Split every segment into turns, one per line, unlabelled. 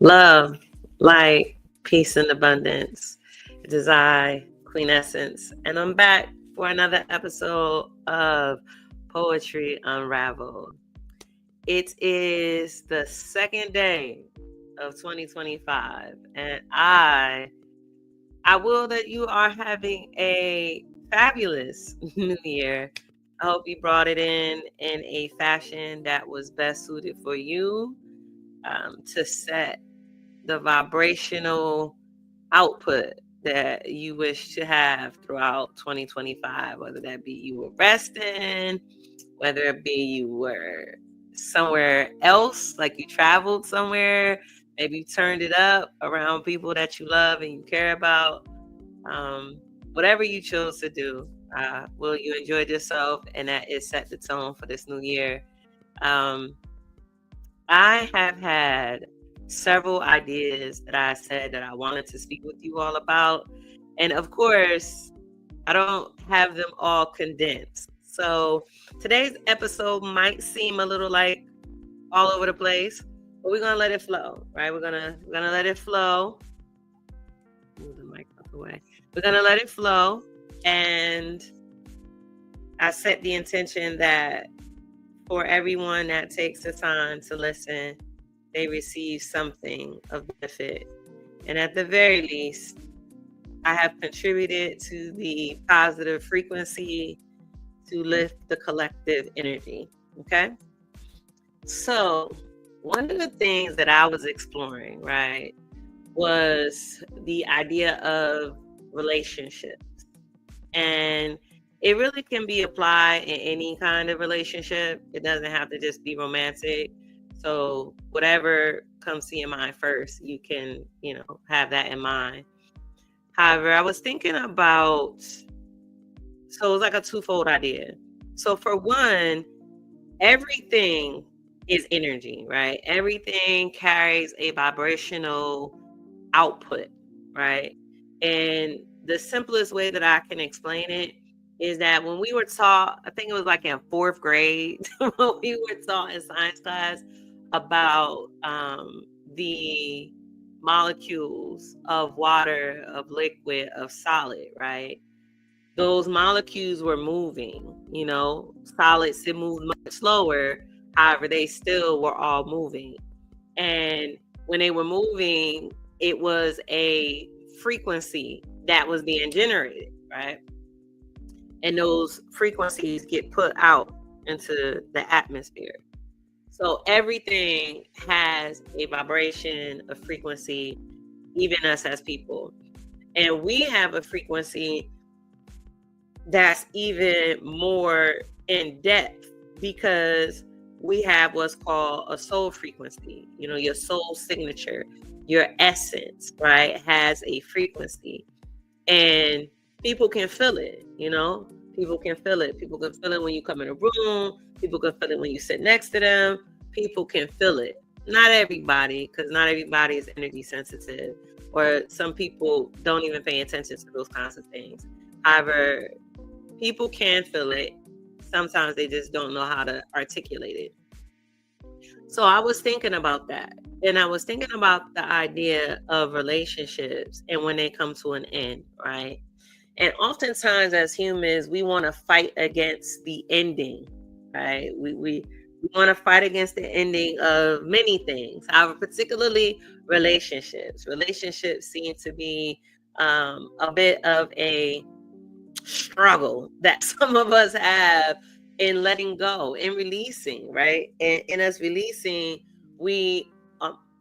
Love, light, peace, and abundance. It is I, Queen Essence, and I'm back for another episode of Poetry Unraveled. It is the second day of 2025, and I will that you are having a fabulous new year. I hope you brought it in a fashion that was best suited for you, to set the vibrational output that you wish to have throughout 2025, whether that be you were resting, whether it be you were somewhere else, like you traveled somewhere, maybe you turned it up around people that you love and you care about. Whatever you chose to do, will you enjoyed yourself, and that is set the tone for this new year. Um, I have had several ideas that I said that I wanted to speak with you all about. And of course, I don't have them all condensed. So today's episode might seem a little like all over the place, but we're gonna let it flow, right? We're gonna let it flow. Move the mic out the way. We're gonna let it flow. And I set the intention that for everyone that takes the time to listen, they receive something of benefit. And at the very least, I have contributed to the positive frequency to lift the collective energy. Okay? So, one of the things that I was exploring, right, was the idea of relationships. And it really can be applied in any kind of relationship. It doesn't have to just be romantic. So whatever comes to your mind first, you can, have that in mind. However, I was thinking about, so it was like a twofold idea. So for one, everything is energy, right? Everything carries a vibrational output, right? And the simplest way that I can explain it is that when we were taught, I think it was like in fourth grade, when we were taught in science class about the molecules of water, of liquid, of solid, right? Those molecules were moving, solids, it moved much slower. However, they still were all moving. And when they were moving, it was a frequency that was being generated, right? And those frequencies get put out into the atmosphere. So everything has a vibration, a frequency, even us as people. And we have a frequency that's even more in depth because we have what's called a soul frequency. Your soul signature, your essence, right, has a frequency. And people can feel it, People can feel it. People can feel it when you come in a room. People can feel it when you sit next to them. People can feel it. Not everybody, because not everybody is energy sensitive, or some people don't even pay attention to those kinds of things. However, people can feel it. Sometimes they just don't know how to articulate it. So I was thinking about that. And I was thinking about the idea of relationships and when they come to an end, right? And oftentimes as humans, we want to fight against the ending, right? We want to fight against the ending of many things. However, particularly relationships. Relationships seem to be a bit of a struggle that some of us have in letting go, in releasing, right? And in us releasing, we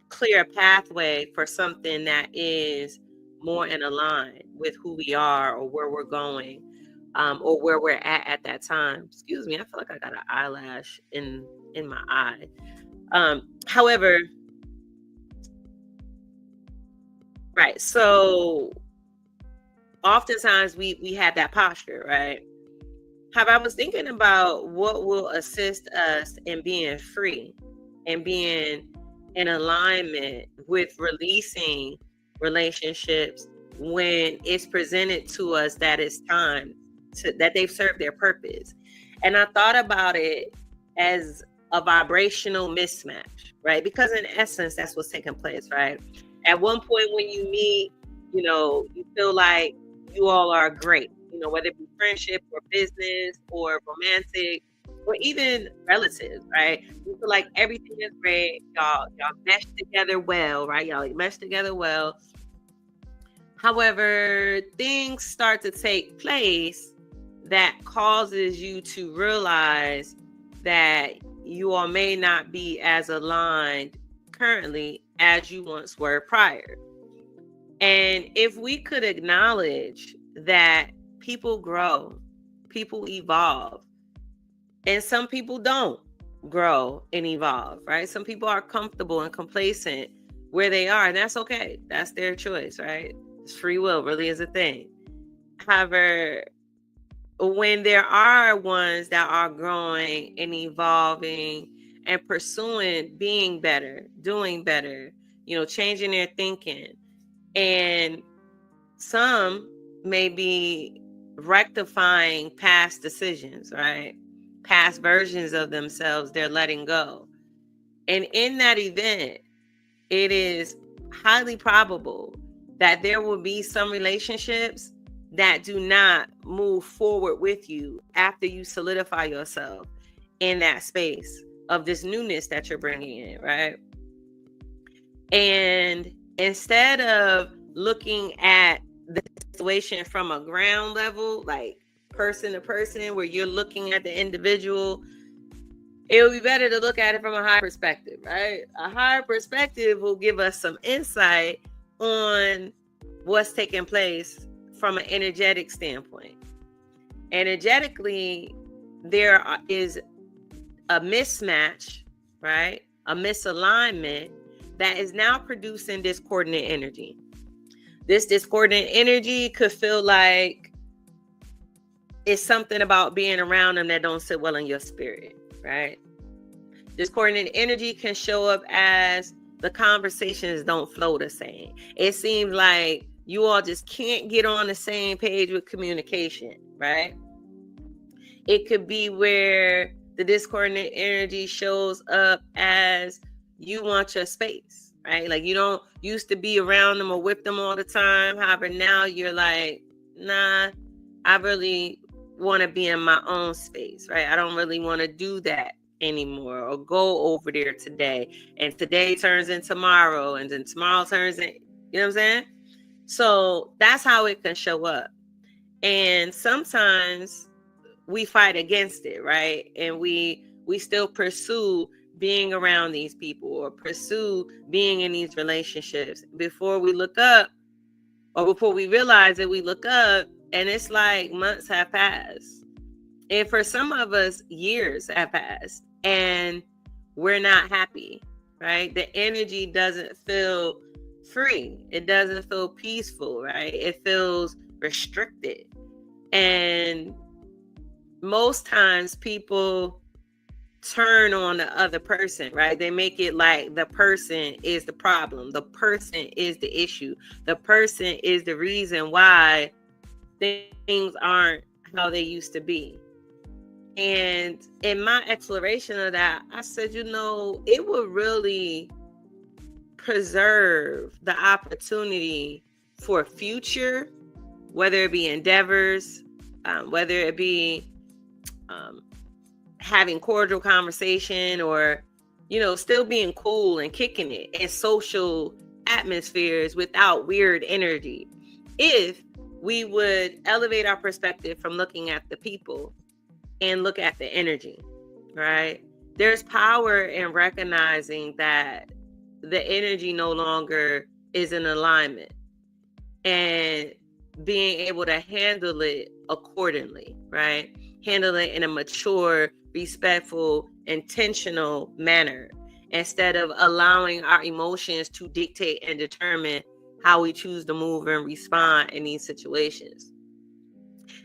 clear a pathway for something that is more in align with who we are or where we're going, or where we're at that time. Excuse me, I feel like I got an eyelash in my eye. However, right, so oftentimes we have that posture, right? However, I was thinking about what will assist us in being free and being in alignment with releasing relationships when it's presented to us that it's time that they've served their purpose. And I thought about it as a vibrational mismatch, right? Because in essence, that's what's taking place, right? At one point when you meet, you feel like you all are great, whether it be friendship or business or romantic or even relatives, right? You feel like everything is great. Y'all mesh together well, right? Y'all mesh together well. However, things start to take place that causes you to realize that you all may not be as aligned currently as you once were prior. And if we could acknowledge that people grow, people evolve, and some people don't grow and evolve, right? Some people are comfortable and complacent where they are, and that's okay. That's their choice, right? It's free will really is a thing. However, when there are ones that are growing and evolving and pursuing being better, doing better, changing their thinking, and some may be rectifying past decisions, right? Past versions of themselves, they're letting go. And in that event, it is highly probable that there will be some relationships that do not move forward with you after you solidify yourself in that space of this newness that you're bringing in, right? And instead of looking at the situation from a ground level, like person to person, where you're looking at the individual, it would be better to look at it from a higher perspective, right? A higher perspective will give us some insight on what's taking place from an energetic standpoint. Energetically, there is a mismatch, right? A misalignment that is now producing discordant energy. This discordant energy could feel like it's something about being around them that don't sit well in your spirit, right? Discordant energy can show up as the conversations don't flow the same. It seems like you all just can't get on the same page with communication, right? It could be where the discordant energy shows up as you want your space, right? Like you don't used to be around them or with them all the time. However, now you're like, nah, I really want to be in my own space, right? I don't really want to do that anymore or go over there today. And today turns into tomorrow, and then tomorrow turns in, you know what I'm saying? So that's how it can show up. And sometimes we fight against it, right? And we still pursue being around these people or pursue being in these relationships before we look up, or before we realize that we look up and it's like months have passed. And for some of us, years have passed and we're not happy, right? The energy doesn't feel free. It doesn't feel peaceful, right? It feels restricted. And most times people turn on the other person, right? They make it like the person is the problem. The person is the issue. The person is the reason why things aren't how they used to be. And in my exploration of that, I said, it would really preserve the opportunity for future, whether it be endeavors, whether it be having cordial conversation, or still being cool and kicking it in social atmospheres without weird energy, if we would elevate our perspective from looking at the people and look at the energy, right? There's power in recognizing that the energy no longer is in alignment and being able to handle it accordingly, right? Handle it in a mature, respectful, intentional manner, instead of allowing our emotions to dictate and determine how we choose to move and respond in these situations.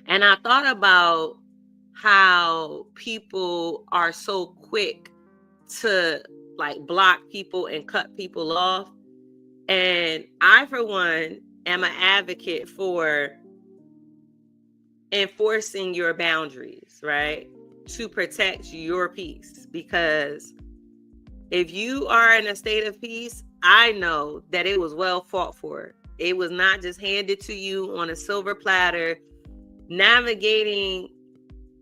And I thought about how people are so quick to like block people and cut people off. And I, for one, am an advocate for enforcing your boundaries, right? to protect your peace. Because if you are in a state of peace, I know that it was well fought for. It was not just handed to you on a silver platter. Navigating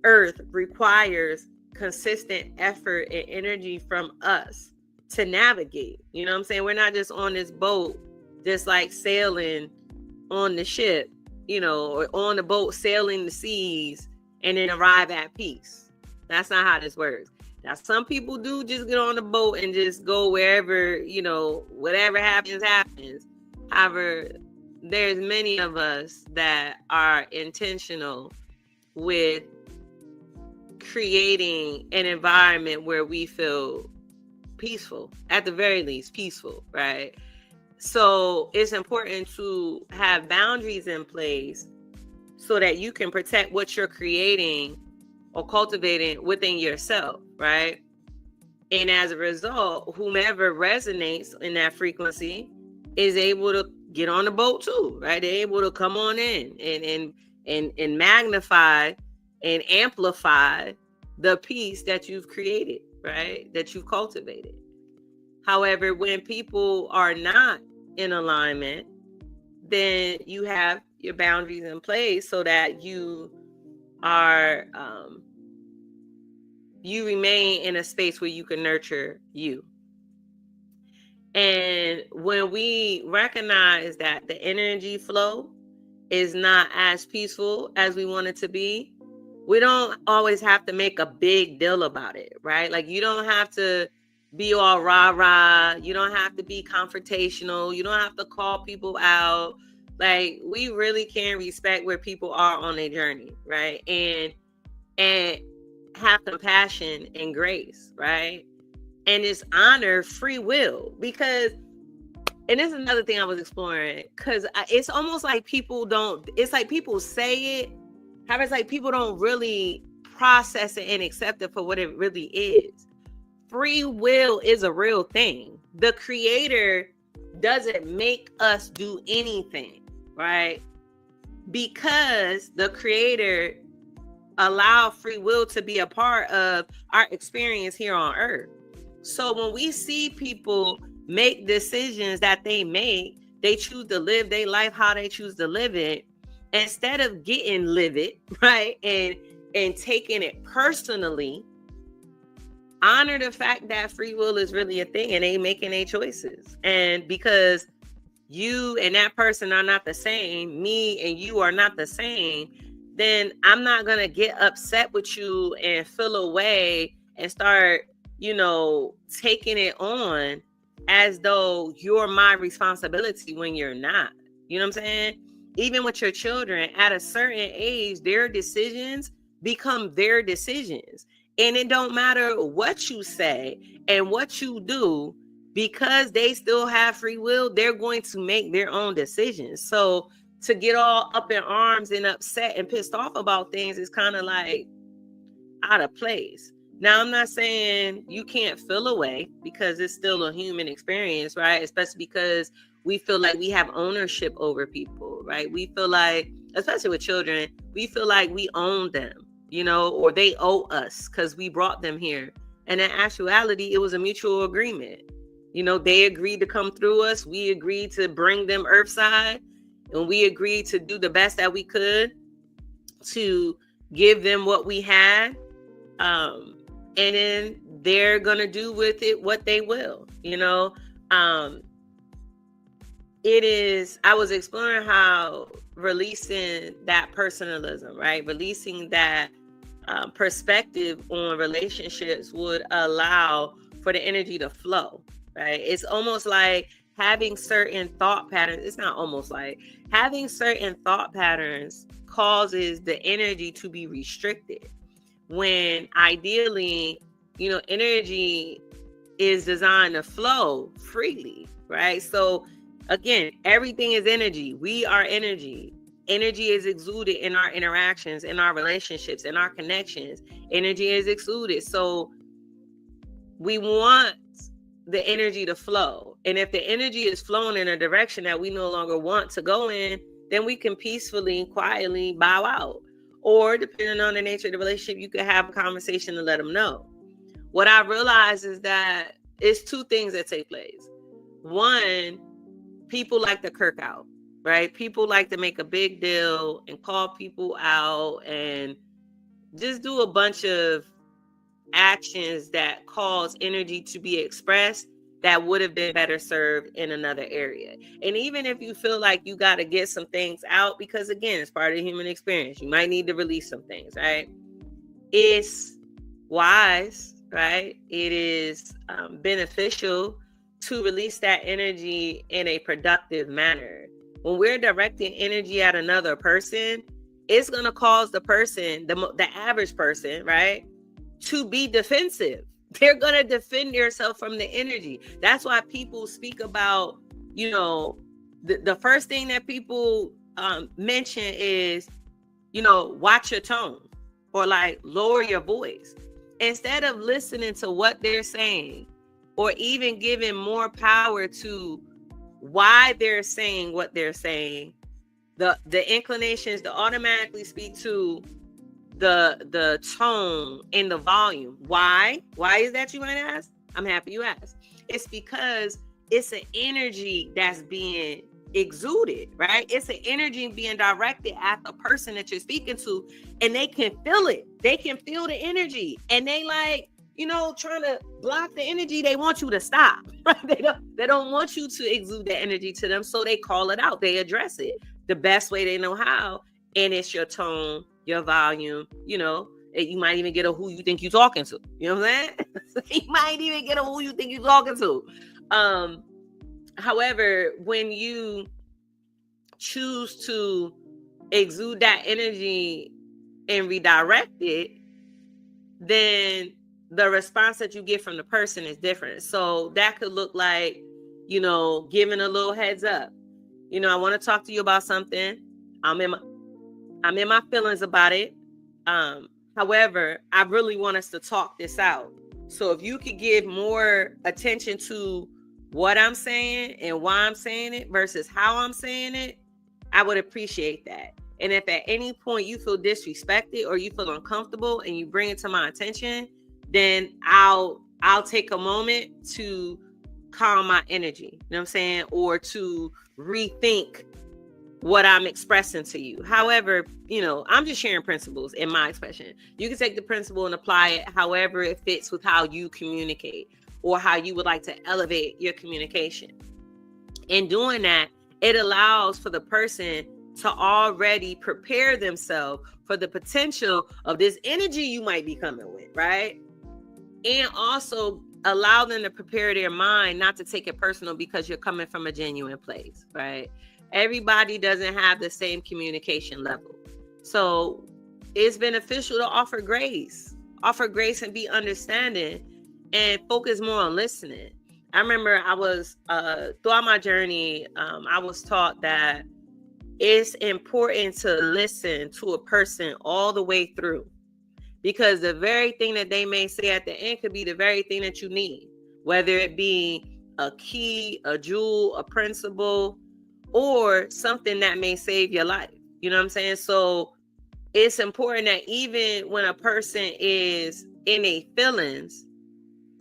Earth requires consistent effort and energy from us to navigate. You know what I'm saying? We're not just on this boat, just like sailing on the ship, or on the boat sailing the seas and then arrive at peace. That's not how this works. Now, some people do just get on the boat and just go wherever, whatever happens, happens. However, there's many of us that are intentional with creating an environment where we feel peaceful, at the very least peaceful, right? So it's important to have boundaries in place so that you can protect what you're creating or cultivating within yourself, right? And as a result, whomever resonates in that frequency is able to get on the boat too, right? They're able to come on in and magnify and amplify the peace that you've created, right? That you've cultivated. However, when people are not in alignment, then you have your boundaries in place so that you are, you remain in a space where you can nurture you. And when we recognize that the energy flow is not as peaceful as we want it to be, we don't always have to make a big deal about it, right? Like, you don't have to be all rah-rah. You don't have to be confrontational. You don't have to call people out. Like, we really can respect where people are on their journey, right? And have compassion and grace, right? And it's honor free will. Because, and this is another thing I was exploring, because it's almost like people don't, it's like people say it, however, it's like people don't really process it and accept it for what it really is. Free will is a real thing. The creator doesn't make us do anything, right? Because the creator allowed free will to be a part of our experience here on earth. So when we see people make decisions that they make, they choose to live their life how they choose to live it, instead of getting livid, right? And taking it personally, honor the fact that free will is really a thing and they making their choices. And because you and that person are not the same, me and you are not the same, then I'm not going to get upset with you and feel away and start, taking it on as though you're my responsibility when you're not. You know what I'm saying? Even with your children, at a certain age, their decisions become their decisions. And it don't matter what you say and what you do, because they still have free will, they're going to make their own decisions. So to get all up in arms and upset and pissed off about things is kind of like out of place. Now, I'm not saying you can't feel away, because it's still a human experience, right? Especially because we feel like we have ownership over people, right? We feel like, especially with children, we feel like we own them, or they owe us because we brought them here. And in actuality, it was a mutual agreement. They agreed to come through us. We agreed to bring them earthside, and we agreed to do the best that we could to give them what we had. And then they're going to do with it what they will, I was exploring how releasing that personalism, right? Releasing that perspective on relationships would allow for the energy to flow, right? It's almost like having certain thought patterns. It's not almost like having certain thought patterns causes the energy to be restricted, when ideally, energy is designed to flow freely, right? So again, everything is energy. We are energy. Energy is exuded in our interactions, in our relationships, in our connections. Energy is exuded. So we want the energy to flow. And if the energy is flowing in a direction that we no longer want to go in, then we can peacefully, quietly bow out. Or depending on the nature of the relationship, you could have a conversation to let them know. What I realize is that it's two things that take place. One, people like to kirk out, right? People like to make a big deal and call people out and just do a bunch of actions that cause energy to be expressed that would have been better served in another area. And even if you feel like you got to get some things out, because again, it's part of the human experience, you might need to release some things, right? It's wise, right? It is beneficial to release that energy in a productive manner. When we're directing energy at another person, it's going to cause the person, the average person, right, to be defensive. They're going to defend themselves from the energy. That's why people speak about, the first thing that people mention is, watch your tone, or like lower your voice. Instead of listening to what they're saying, or even giving more power to why they're saying what they're saying, the inclinations to automatically speak to the tone and the volume. Why is that, you might ask? I'm happy you asked. It's because it's an energy that's being exuded, right? It's an energy being directed at the person that you're speaking to, and they can feel it. They can feel the energy, and they trying to block the energy. They want you to stop. They don't want you to exude that energy to them, so they call it out. They address it the best way they know how, and it's your tone, your volume. You might even get a who you think you're talking to. You know what I'm saying? You might even get a who you think you're talking to. However, when you choose to exude that energy and redirect it, then the response that you get from the person is different. So that could look like, giving a little heads up. I want to talk to you about something. I'm in my feelings about it. However, I really want us to talk this out. So if you could give more attention to what I'm saying and why I'm saying it versus how I'm saying it, I would appreciate that. And if at any point you feel disrespected or you feel uncomfortable and you bring it to my attention, then I'll take a moment to calm my energy, you know what I'm saying? Or to rethink what I'm expressing to you. However, I'm just sharing principles in my expression. You can take the principle and apply it however it fits with how you communicate or how you would like to elevate your communication. In doing that, it allows for the person to already prepare themselves for the potential of this energy you might be coming with, right? And also allow them to prepare their mind not to take it personal because you're coming from a genuine place, right? Everybody doesn't have the same communication level. So it's beneficial to offer grace and be understanding and focus more on listening. I remember I was, throughout my journey, I was taught that it's important to listen to a person all the way through, because the very thing that they may say at the end could be the very thing that you need, whether it be a key, a jewel, a principle, or something that may save your life. You know what I'm saying? So it's important that even when a person is in a feelings,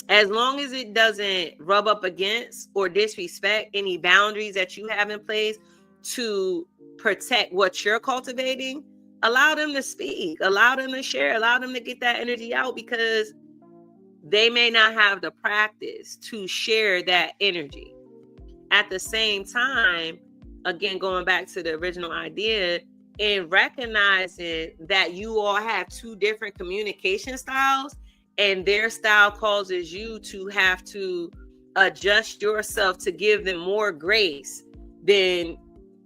as long as it doesn't rub up against or disrespect any boundaries that you have in place to protect what you're cultivating, allow them to speak, allow them to share, allow them to get that energy out, because they may not have the practice to share that energy. At the same time, again, going back to the original idea, and recognizing that you all have two different communication styles, and their style causes you to have to adjust yourself to give them more grace than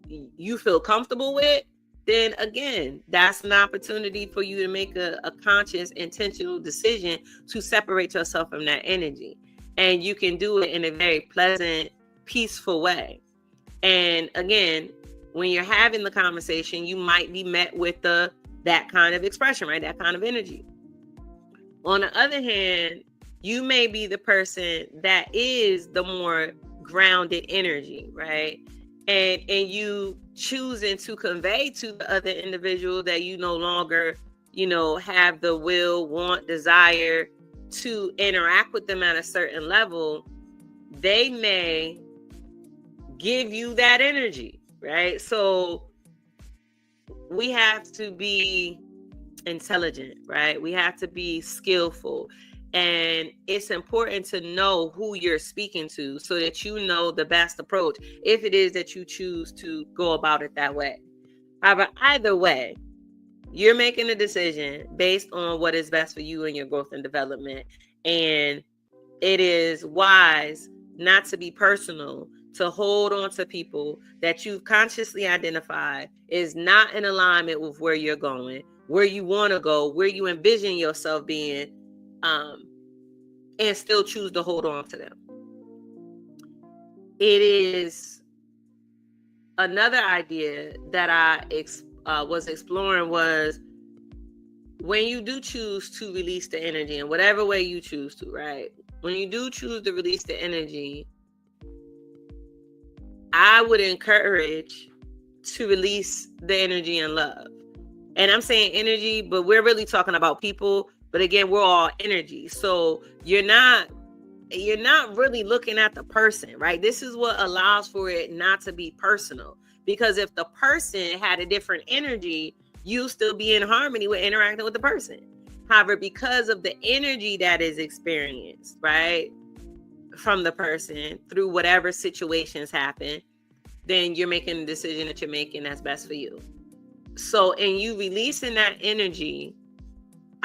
you feel comfortable with, then again, that's an opportunity for you to make a conscious, intentional decision to separate yourself from that energy. And you can do it in a very pleasant, peaceful way. And again, when you're having the conversation, you might be met with that kind of expression, right? That kind of energy. On the other hand, you may be the person that is the more grounded energy, right? and you choosing to convey to the other individual that you no longer, have the will, want, desire to interact with them at a certain level, they may give you that energy, right? So we have to be intelligent, right? We have to be skillful. And it's important to know who you're speaking to so that you know the best approach if it is that you choose to go about it that way. However, either way, you're making a decision based on what is best for you and your growth and development. And it is wise not to be personal, to hold on to people that you've consciously identified is not in alignment with where you're going, where you want to go, where you envision yourself being, and still choose to hold on to them. It is another idea that I was exploring was when you do choose to release the energy in whatever way you choose to, right? When you do choose to release the energy, I would encourage to release the energy in love. And I'm saying energy, but we're really talking about people. But again, we're all energy. So you're not really looking at the person, right? This is what allows for it not to be personal. Because if the person had a different energy, you still be in harmony with interacting with the person. However, because of the energy that is experienced, right, from the person through whatever situations happen, then you're making the decision that you're making that's best for you. So in you releasing that energy,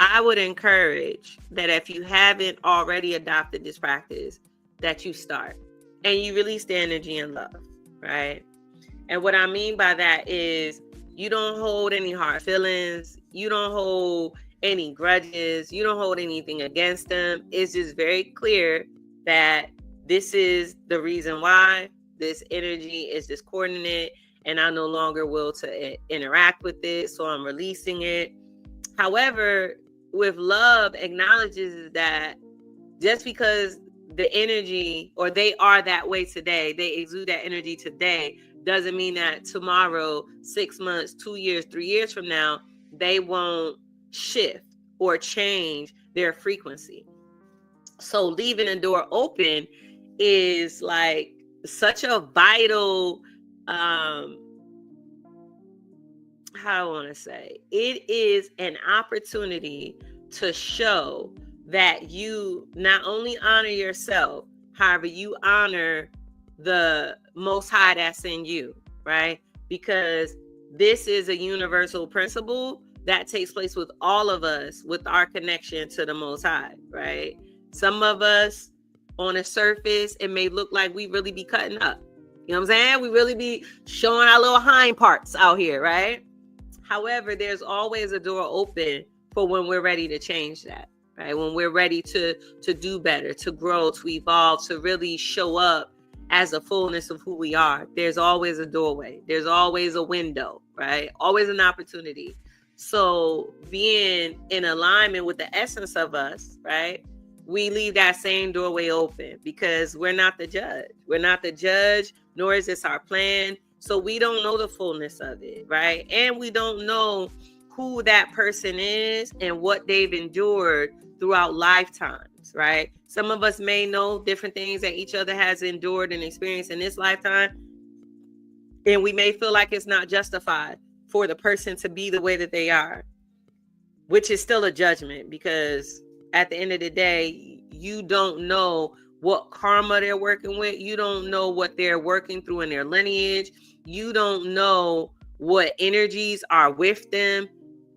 I would encourage that if you haven't already adopted this practice, that you start and you release the energy in love, right? And what I mean by that is you don't hold any hard feelings. You don't hold any grudges. You don't hold anything against them. It's just very clear that this is the reason why this energy is discordant and I no longer will to interact with it. So I'm releasing it. However, with love acknowledges that just because the energy or they are that way today, they exude that energy today, doesn't mean that tomorrow, 6 months, 2 years, 3 years from now, they won't shift or change their frequency. So leaving the door open is like such a vital, how I want to say, it is an opportunity to show that you not only honor yourself, however, you honor the Most High that's in you, right? Because this is a universal principle that takes place with all of us with our connection to the Most High, right? Some of us on the surface, it may look like we really be cutting up. You know what I'm saying? We really be showing our little hind parts out here, right? However, there's always a door open for when we're ready to change that, right? When we're ready to do better, to grow, to evolve, to really show up as the fullness of who we are. There's always a doorway. There's always a window, right? Always an opportunity. So being in alignment with the essence of us, right? We leave that same doorway open because we're not the judge. We're not the judge, nor is this our plan. So we don't know the fullness of it, right? And we don't know who that person is and what they've endured throughout lifetimes, right? Some of us may know different things that each other has endured and experienced in this lifetime. And we may feel like it's not justified for the person to be the way that they are, which is still a judgment because at the end of the day, you don't know what karma they're working with. You don't know what they're working through in their lineage. You don't know what energies are with them.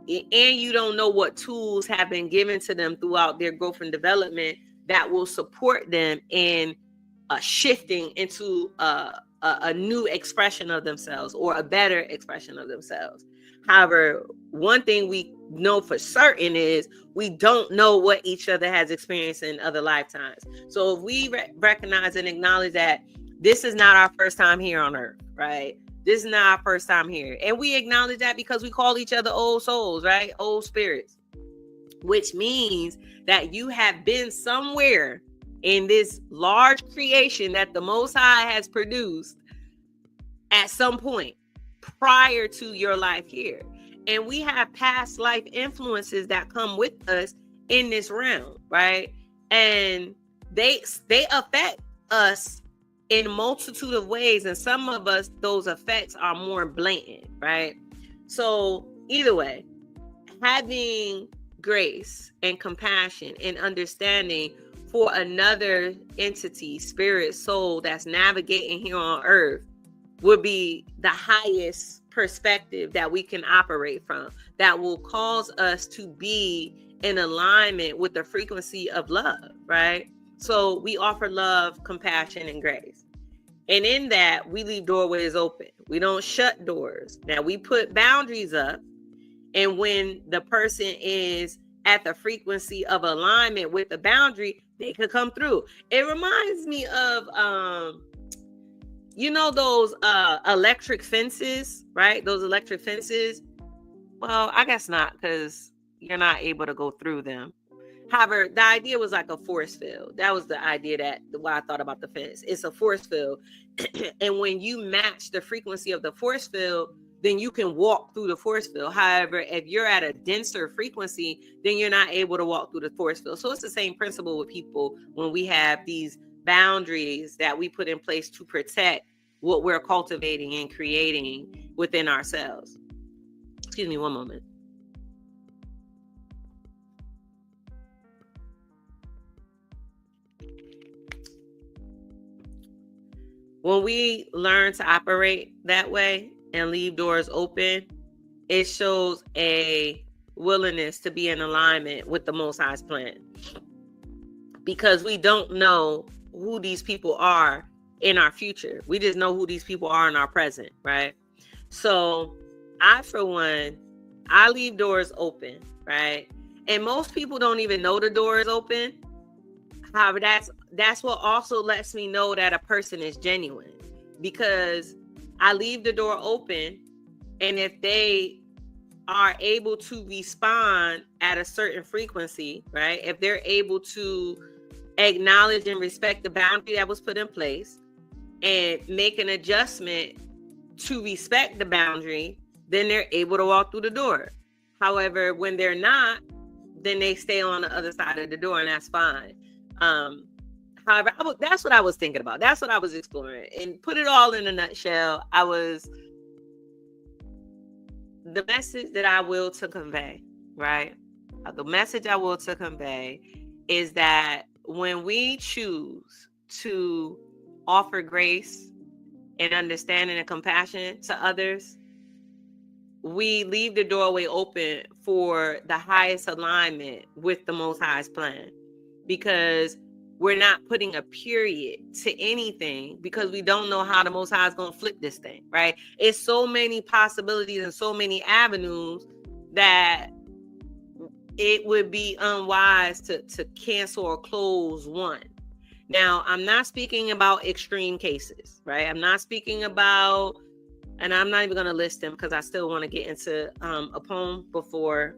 And you don't know what tools have been given to them throughout their growth and development that will support them in shifting into a new expression of themselves or a better expression of themselves. However, one thing we know for certain is we don't know what each other has experienced in other lifetimes. So if we recognize and acknowledge that this is not our first time here on earth, right? This is not our first time here. And we acknowledge that because we call each other old souls, right? Old spirits, which means that you have been somewhere in this large creation that the Most High has produced at some point prior to your life here. And we have past life influences that come with us in this realm, right? And they affect us in a multitude of ways, and some of us, those effects are more blatant, right? So either way, having grace and compassion and understanding for another entity, spirit, soul that's navigating here on earth would be the highest perspective that we can operate from, that will cause us to be in alignment with the frequency of love, right? So we offer love, compassion, and grace. And in that, we leave doorways open. We don't shut doors. Now, we put boundaries up. And when the person is at the frequency of alignment with the boundary, they could come through. It reminds me of, those electric fences, right? Those electric fences. Well, I guess not, because you're not able to go through them. However, the idea was like a force field. That was the idea why I thought about the fence. It's a force field. And when you match the frequency of the force field, then you can walk through the force field. However, if you're at a denser frequency, then you're not able to walk through the force field. So it's the same principle with people when we have these boundaries that we put in place to protect what we're cultivating and creating within ourselves. Excuse me one moment. When we learn to operate that way and leave doors open, it shows a willingness to be in alignment with the Most High's plan. Because we don't know who these people are in our future. We just know who these people are in our present, right? So I, for one, I leave doors open, right? And most people don't even know the door is open. However, that's what also lets me know that a person is genuine, because I leave the door open, and if they are able to respond at a certain frequency, right? If they're able to acknowledge and respect the boundary that was put in place and make an adjustment to respect the boundary, then they're able to walk through the door. However, when they're not, then they stay on the other side of the door, and that's fine. However, that's what I was thinking about. That's what I was exploring. And put it all in a nutshell, the message that I will to convey, right? The message I will to convey is that when we choose to offer grace and understanding and compassion to others, we leave the doorway open for the highest alignment with the Most High's plan. Because we're not putting a period to anything, because we don't know how the Most High is going to flip this thing, right? It's so many possibilities and so many avenues that it would be unwise to cancel or close one. Now, I'm not speaking about extreme cases, right? I'm not speaking about, and I'm not even going to list them because I still want to get into a poem before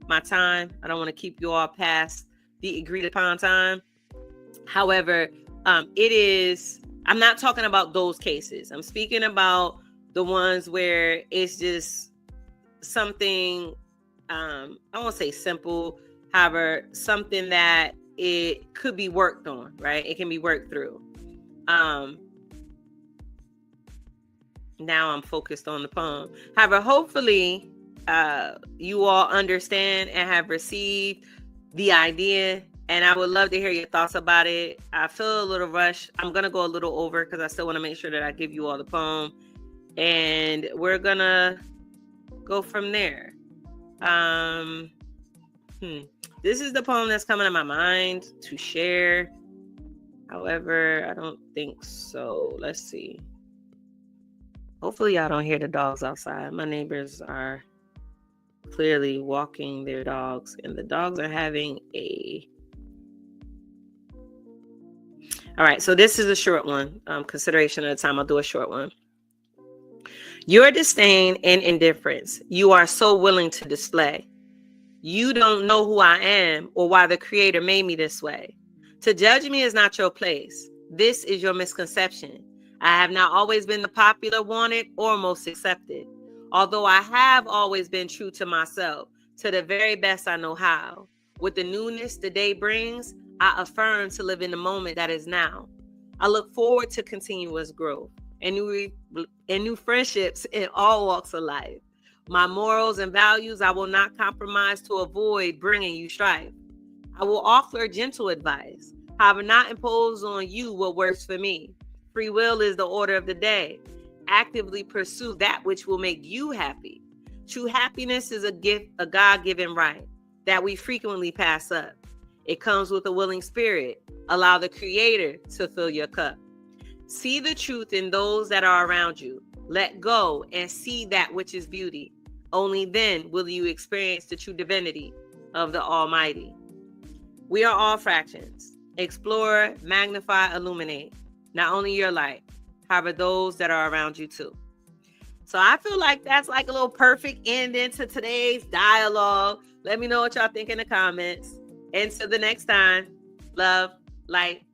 my time. I don't want to keep you all past the agreed upon time. However, I'm not talking about those cases. I'm speaking about the ones where it's just something, I won't say simple, however, something that it could be worked on, right? It can be worked through. Now I'm focused on the poem. However, hopefully you all understand and have received the idea, and I would love to hear your thoughts about it. I feel a little rushed. I'm going to go a little over because I still want to make sure that I give you all the poem, and we're going to go from there. This is the poem that's coming to my mind to share. However, I don't think so. Let's see. Hopefully y'all don't hear the dogs outside. My neighbors are clearly walking their dogs, and the dogs are having all right, so this is a short one. Consideration at a time, I'll do a short one. Your disdain and indifference you are so willing to display. You don't know who I am or why the Creator made me this way. To judge me is not your place. This is your misconception. I have not always been the popular, wanted, or most accepted. Although I have always been true to myself, to the very best I know how. With the newness the day brings, I affirm to live in the moment that is now. I look forward to continuous growth and new friendships in all walks of life. My morals and values I will not compromise to avoid bringing you strife. I will offer gentle advice, however, not impose on you what works for me. Free will is the order of the day. Actively pursue that which will make you happy. True happiness is a gift, a God-given right that we frequently pass up. It comes with a willing spirit. Allow the Creator to fill your cup. See the truth in those that are around you. Let go and see that which is beauty. Only then will you experience the true divinity of the Almighty. We are all fractions. Explore, magnify, illuminate. Not only your light, however, those that are around you too. So I feel like that's like a little perfect ending to today's dialogue. Let me know what y'all think in the comments. Until the next time, love, light,